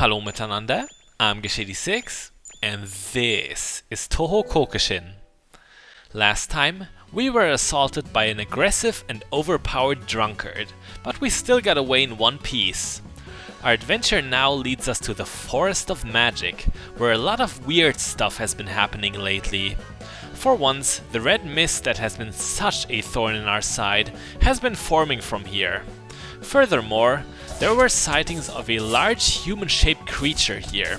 Hallo miteinander, I'm Gish86 and this is Touhou Koukishin. Last time we were assaulted by an aggressive and overpowered drunkard, but we still got away in one piece. Our adventure now leads us to the Forest of Magic, where a lot of weird stuff has been happening lately. For once, the red mist that has been such a thorn in our side has been forming from here. Furthermore, there were sightings of a large human-shaped creature here.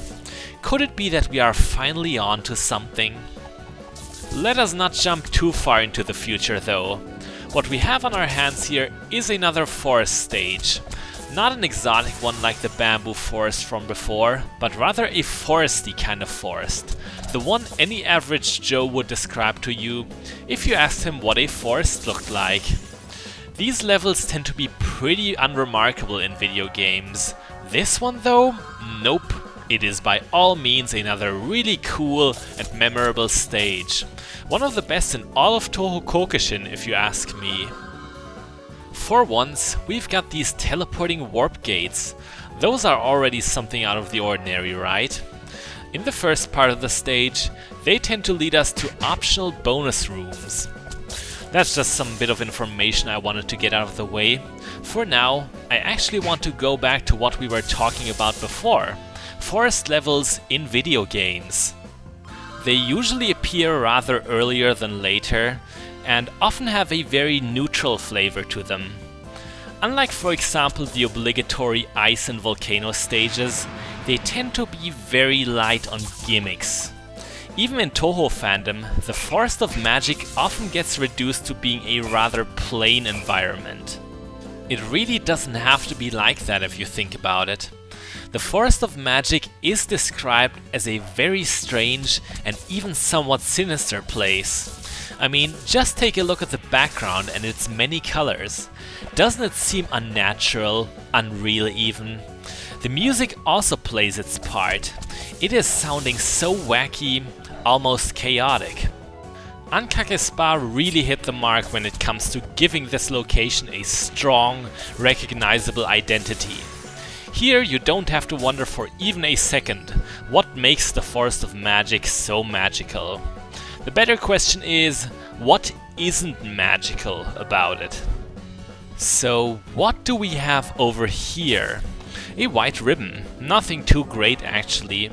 Could it be that we are finally on to something? Let us not jump too far into the future though. What we have on our hands here is another forest stage. Not an exotic one like the bamboo forest from before, but rather a foresty kind of forest. The one any average Joe would describe to you if you asked him what a forest looked like. These levels tend to be pretty unremarkable in video games. This one though? Nope. It is by all means another really cool and memorable stage. One of the best in all of Touhou Koukishin if you ask me. For once, we've got these teleporting warp gates. Those are already something out of the ordinary, right? In the first part of the stage, they tend to lead us to optional bonus rooms. That's just some bit of information I wanted to get out of the way. For now, I actually want to go back to what we were talking about before. Forest levels in video games. They usually appear rather earlier than later, and often have a very neutral flavor to them. Unlike, for example, the obligatory ice and volcano stages, they tend to be very light on gimmicks. Even in Touhou fandom, the Forest of Magic often gets reduced to being a rather plain environment. It really doesn't have to be like that if you think about it. The Forest of Magic is described as a very strange and even somewhat sinister place. I mean, just take a look at the background and its many colors. Doesn't it seem unnatural, unreal even? The music also plays its part. It is sounding so wacky, almost chaotic. Ankake Spa really hit the mark when it comes to giving this location a strong, recognizable identity. Here you don't have to wonder for even a second what makes the Forest of Magic so magical. The better question is, what isn't magical about it? So what do we have over here? A white ribbon, nothing too great actually.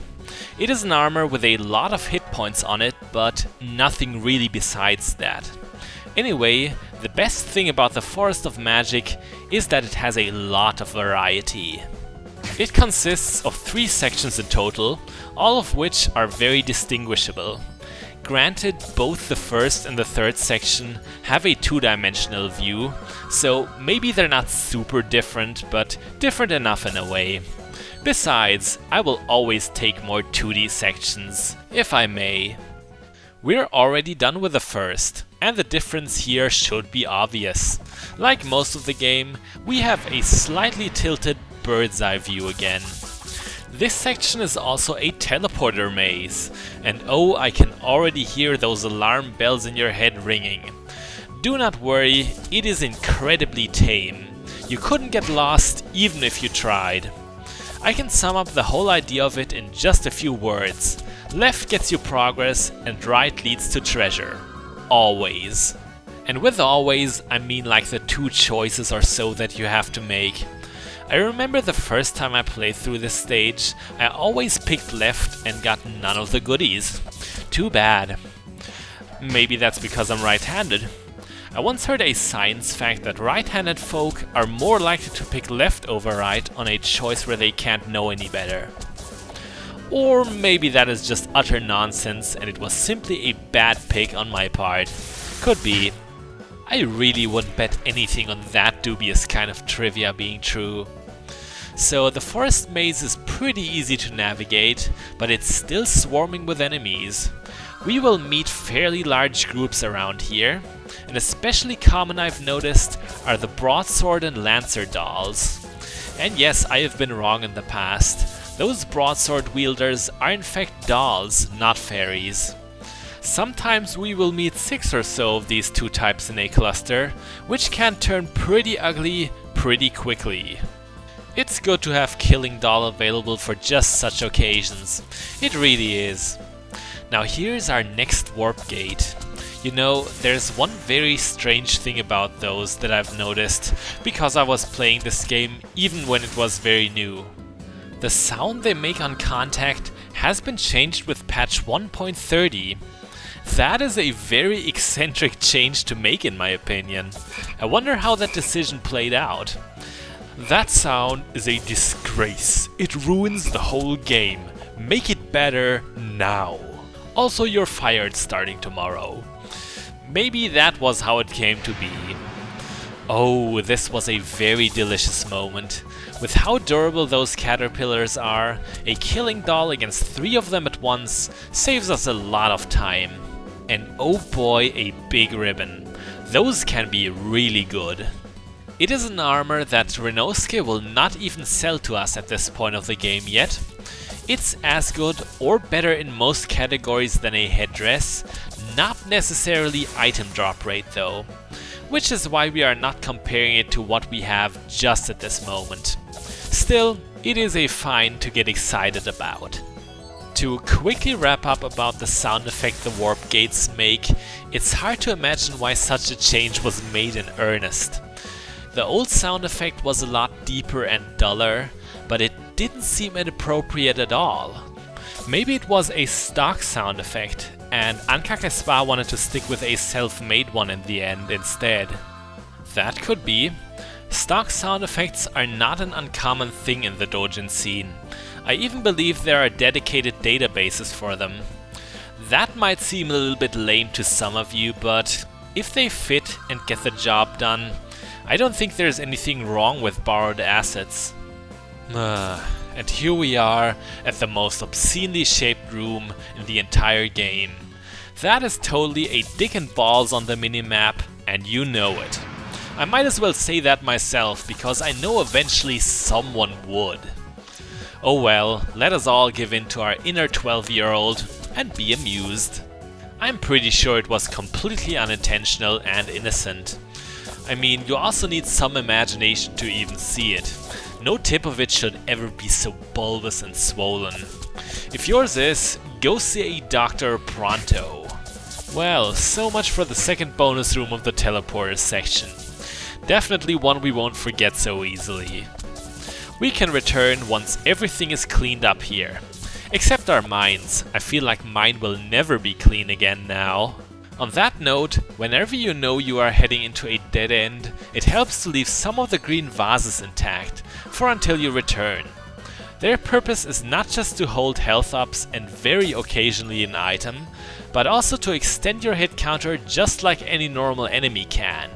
It is an armor with a lot of hit points on it, but nothing really besides that. Anyway, the best thing about the Forest of Magic is that it has a lot of variety. It consists of 3 sections in total, all of which are very distinguishable. Granted, both the first and the third section have a 2-dimensional view, so maybe they're not super different, but different enough in a way. Besides, I will always take more 2D sections, if I may. We're already done with the first, and the difference here should be obvious. Like most of the game, we have a slightly tilted bird's eye view again. This section is also a teleporter maze, and oh, I can already hear those alarm bells in your head ringing. Do not worry, it is incredibly tame. You couldn't get lost even if you tried. I can sum up the whole idea of it in just a few words. Left gets you progress and right leads to treasure. Always. And with always, I mean like the 2 choices or so that you have to make. I remember the first time I played through this stage, I always picked left and got none of the goodies. Too bad. Maybe that's because I'm right-handed. I once heard a science fact that right-handed folk are more likely to pick left over right on a choice where they can't know any better. Or maybe that is just utter nonsense and it was simply a bad pick on my part. Could be. I really wouldn't bet anything on that dubious kind of trivia being true. So the forest maze is pretty easy to navigate, but it's still swarming with enemies. We will meet fairly large groups around here, and especially common I've noticed are the broadsword and lancer dolls. And yes, I have been wrong in the past. Those broadsword wielders are in fact dolls, not fairies. Sometimes we will meet 6 or so of these 2 types in a cluster, which can turn pretty ugly pretty quickly. It's good to have Killing Doll available for just such occasions. It really is. Now here's our next warp gate. You know, there's one very strange thing about those that I've noticed, because I was playing this game even when it was very new. The sound they make on contact has been changed with patch 1.30. That is a very eccentric change to make, in my opinion. I wonder how that decision played out. That sound is a disgrace. It ruins the whole game. Make it better now. Also, you're fired starting tomorrow. Maybe that was how it came to be. Oh, this was a very delicious moment. With how durable those caterpillars are, a Killing Doll against 3 of them at once saves us a lot of time. And oh boy, a big ribbon. Those can be really good. It is an armor that Renosuke will not even sell to us at this point of the game yet. It's as good or better in most categories than a headdress, not necessarily item drop rate though, which is why we are not comparing it to what we have just at this moment. Still, it is a find to get excited about. To quickly wrap up about the sound effect the warp gates make, it's hard to imagine why such a change was made in earnest. The old sound effect was a lot deeper and duller, but it didn't seem inappropriate at all. Maybe it was a stock sound effect, and Ankake Spa wanted to stick with a self-made one in the end instead. That could be. Stock sound effects are not an uncommon thing in the doujin scene. I even believe there are dedicated databases for them. That might seem a little bit lame to some of you, but if they fit and get the job done, I don't think there's anything wrong with borrowed assets. And here we are at the most obscenely shaped room in the entire game. That is totally a dick and balls on the minimap, and you know it. I might as well say that myself, because I know eventually someone would. Oh well, let us all give in to our inner 12-year-old and be amused. I'm pretty sure it was completely unintentional and innocent. I mean, you also need some imagination to even see it. No tip of it should ever be so bulbous and swollen. If yours is, go see a doctor pronto. Well, so much for the second bonus room of the teleporters section. Definitely one we won't forget so easily. We can return once everything is cleaned up here. Except our mines. I feel like mine will never be clean again now. On that note, whenever you know you are heading into a dead end, it helps to leave some of the green vases intact, for until you return. Their purpose is not just to hold health ups and very occasionally an item, but also to extend your hit counter just like any normal enemy can.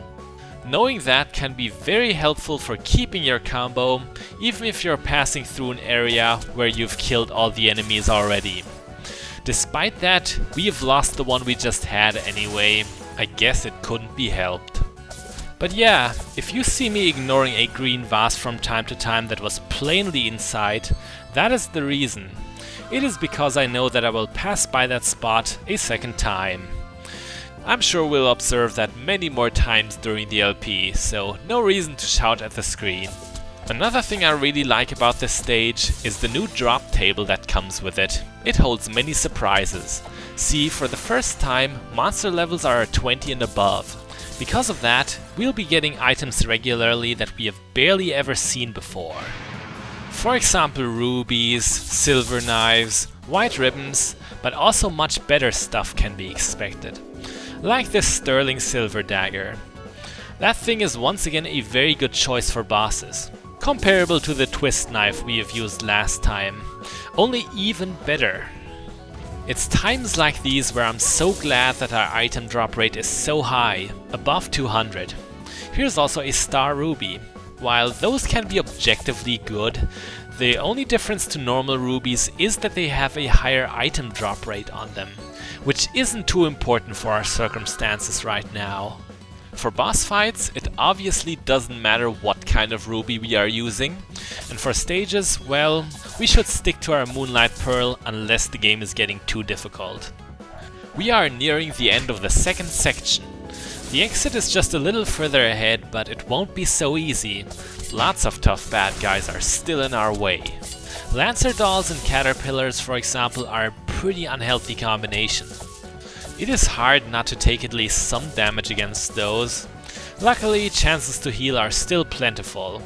Knowing that can be very helpful for keeping your combo, even if you're passing through an area where you've killed all the enemies already. Despite that, we've lost the one we just had anyway. I guess it couldn't be helped. But yeah, if you see me ignoring a green vase from time to time that was plainly inside, that is the reason. It is because I know that I will pass by that spot a second time. I'm sure we'll observe that many more times during the LP, so no reason to shout at the screen. Another thing I really like about this stage is the new drop table that comes with it. It holds many surprises. See, for the first time, monster levels are at 20 and above. Because of that, we'll be getting items regularly that we have barely ever seen before. For example, rubies, silver knives, white ribbons, but also much better stuff can be expected. Like this sterling silver dagger. That thing is once again a very good choice for bosses. Comparable to the twist knife we have used last time, only even better. It's times like these where I'm so glad that our item drop rate is so high, above 200. Here's also a star ruby. While those can be objectively good, the only difference to normal rubies is that they have a higher item drop rate on them, which isn't too important for our circumstances right now. For boss fights, it obviously doesn't matter what kind of ruby we are using, and for stages, well, we should stick to our Moonlight Pearl unless the game is getting too difficult. We are nearing the end of the second section. The exit is just a little further ahead, but it won't be so easy. Lots of tough bad guys are still in our way. Lancer dolls and caterpillars, for example, are a pretty unhealthy combination. It is hard not to take at least some damage against those. Luckily, chances to heal are still plentiful,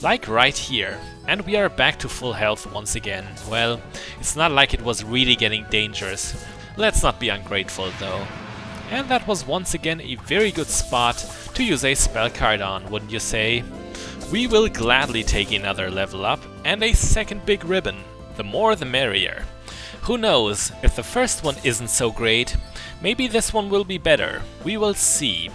like right here, and we are back to full health once again. Well, it's not like it was really getting dangerous. Let's not be ungrateful though. And that was once again a very good spot to use a spell card on, wouldn't you say? We will gladly take another level up and a second big ribbon. The more the merrier. Who knows, if the first one isn't so great, maybe this one will be better. We will see.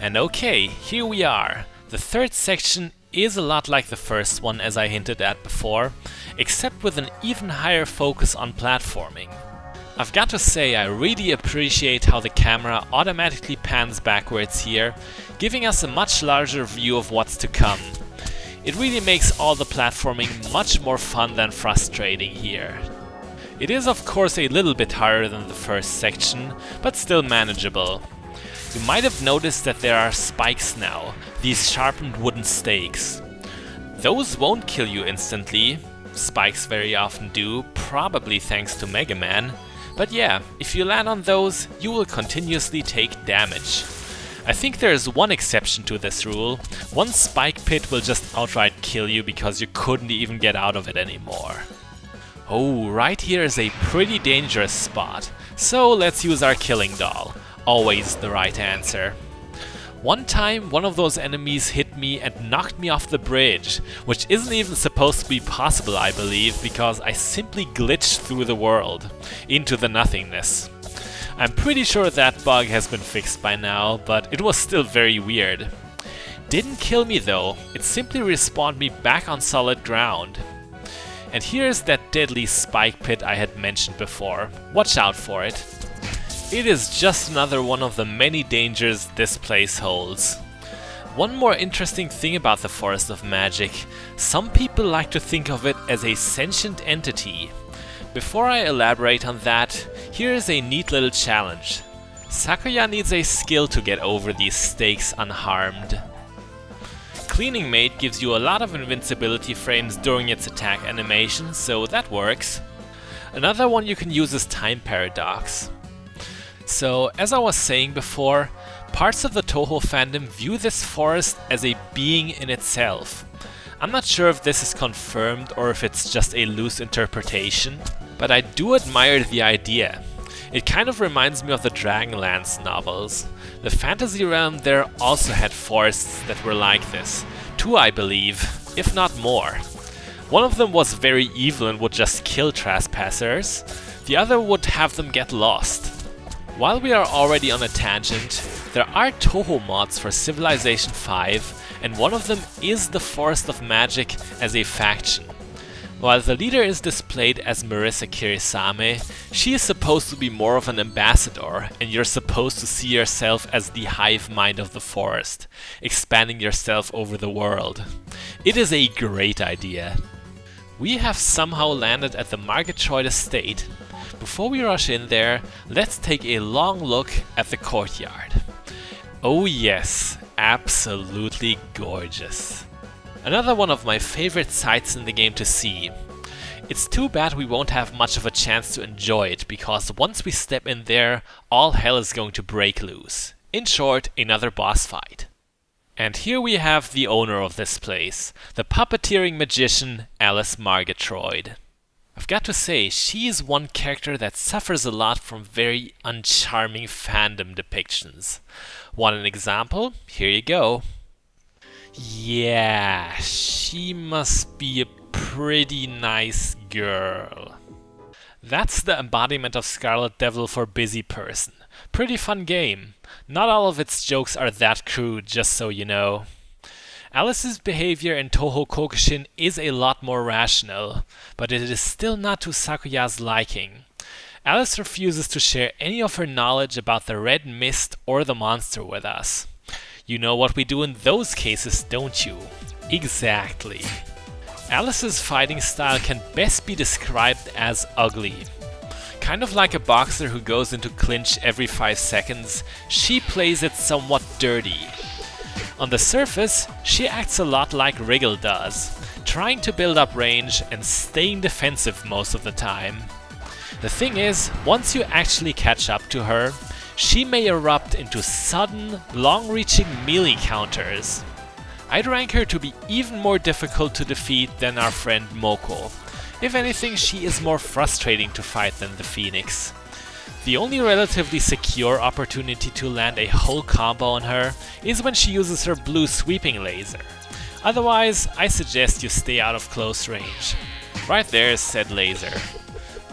And okay, here we are. The third section is a lot like the first one, as I hinted at before, except with an even higher focus on platforming. I've got to say, I really appreciate how the camera automatically pans backwards here, giving us a much larger view of what's to come. It really makes all the platforming much more fun than frustrating here. It is of course a little bit harder than the first section, but still manageable. You might have noticed that there are spikes now, these sharpened wooden stakes. Those won't kill you instantly, spikes very often do, probably thanks to Mega Man. But yeah, if you land on those, you will continuously take damage. I think there is one exception to this rule. One spike pit will just outright kill you because you couldn't even get out of it anymore. Oh, right here is a pretty dangerous spot, so let's use our killing doll. Always the right answer. One time, one of those enemies hit me and knocked me off the bridge, which isn't even supposed to be possible, I believe, because I simply glitched through the world, into the nothingness. I'm pretty sure that bug has been fixed by now, but it was still very weird. Didn't kill me though, it simply respawned me back on solid ground. And here's that deadly spike pit I had mentioned before. Watch out for it. It is just another one of the many dangers this place holds. One more interesting thing about the Forest of Magic, some people like to think of it as a sentient entity. Before I elaborate on that, here is a neat little challenge. Sakuya needs a skill to get over these stakes unharmed. Cleaning Mate gives you a lot of invincibility frames during its attack animation, so that works. Another one you can use is Time Paradox. So, as I was saying before, parts of the Touhou fandom view this forest as a being in itself. I'm not sure if this is confirmed or if it's just a loose interpretation, but I do admire the idea. It kind of reminds me of the Dragonlance novels. The fantasy realm there also had forests that were like this. Two, I believe, if not more. One of them was very evil and would just kill trespassers. The other would have them get lost. While we are already on a tangent, there are Touhou mods for Civilization 5, and one of them is the Forest of Magic as a faction. While the leader is displayed as Marisa Kirisame, she is supposed to be more of an ambassador, and you're supposed to see yourself as the hive mind of the forest, expanding yourself over the world. It is a great idea. We have somehow landed at the Margatroyd estate. Before we rush in there, let's take a long look at the courtyard. Oh yes, absolutely gorgeous. Another one of my favorite sights in the game to see. It's too bad we won't have much of a chance to enjoy it, because once we step in there, all hell is going to break loose. In short, another boss fight. And here we have the owner of this place, the puppeteering magician Alice Margatroyd. I've got to say, she is one character that suffers a lot from very uncharming fandom depictions. Want an example? Here you go. Yeah, she must be a pretty nice girl. That's the embodiment of Scarlet Devil for busy person. Pretty fun game. Not all of its jokes are that crude, just so you know. Alice's behavior in Touhou Koukishin is a lot more rational, but it is still not to Sakuya's liking. Alice refuses to share any of her knowledge about the red mist or the monster with us. You know what we do in those cases, don't you? Exactly. Alice's fighting style can best be described as ugly. Kind of like a boxer who goes into clinch every 5 seconds, she plays it somewhat dirty. On the surface, she acts a lot like Wriggle does, trying to build up range and staying defensive most of the time. The thing is, once you actually catch up to her, she may erupt into sudden, long-reaching melee counters. I'd rank her to be even more difficult to defeat than our friend Moko. If anything, she is more frustrating to fight than the Phoenix. The only relatively secure opportunity to land a whole combo on her is when she uses her blue sweeping laser. Otherwise, I suggest you stay out of close range. Right there is said laser.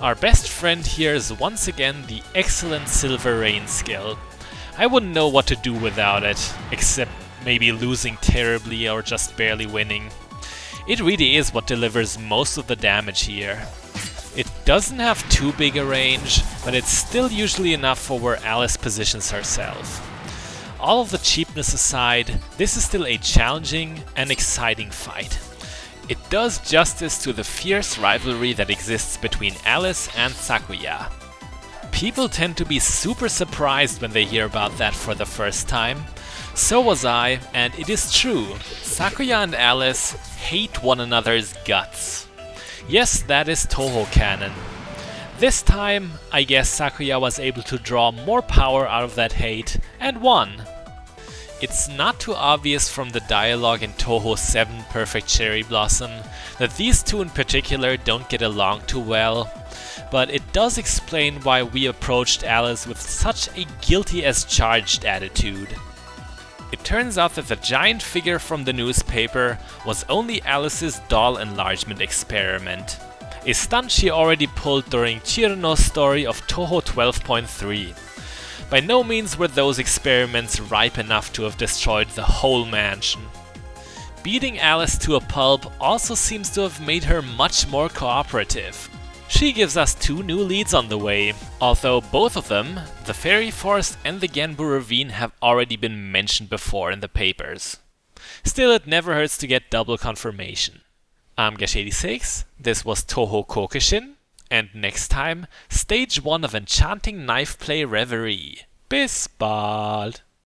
Our best friend here is once again the excellent Silver Rain skill. I wouldn't know what to do without it, except maybe losing terribly or just barely winning. It really is what delivers most of the damage here. It doesn't have too big a range, but it's still usually enough for where Alice positions herself. All of the cheapness aside, this is still a challenging and exciting fight. It does justice to the fierce rivalry that exists between Alice and Sakuya. People tend to be super surprised when they hear about that for the first time. So was I, and it is true, Sakuya and Alice hate one another's guts. Yes, that is Touhou canon. This time, I guess Sakuya was able to draw more power out of that hate, and won. It's not too obvious from the dialogue in Touhou 7 Perfect Cherry Blossom that these two in particular don't get along too well, but it does explain why we approached Alice with such a guilty as charged attitude. It turns out that the giant figure from the newspaper was only Alice's doll enlargement experiment, a stunt she already pulled during Chirno's story of Touhou 12.3. By no means were those experiments ripe enough to have destroyed the whole mansion. Beating Alice to a pulp also seems to have made her much more cooperative. She gives us 2 new leads on the way, although both of them, the Fairy Forest and the Genbu Ravine, have already been mentioned before in the papers. Still, it never hurts to get double confirmation. I'm Gash86, this was Touhou Koukishin, and next time, Stage 1 of Enchanting Knife Play Reverie. Bis bald!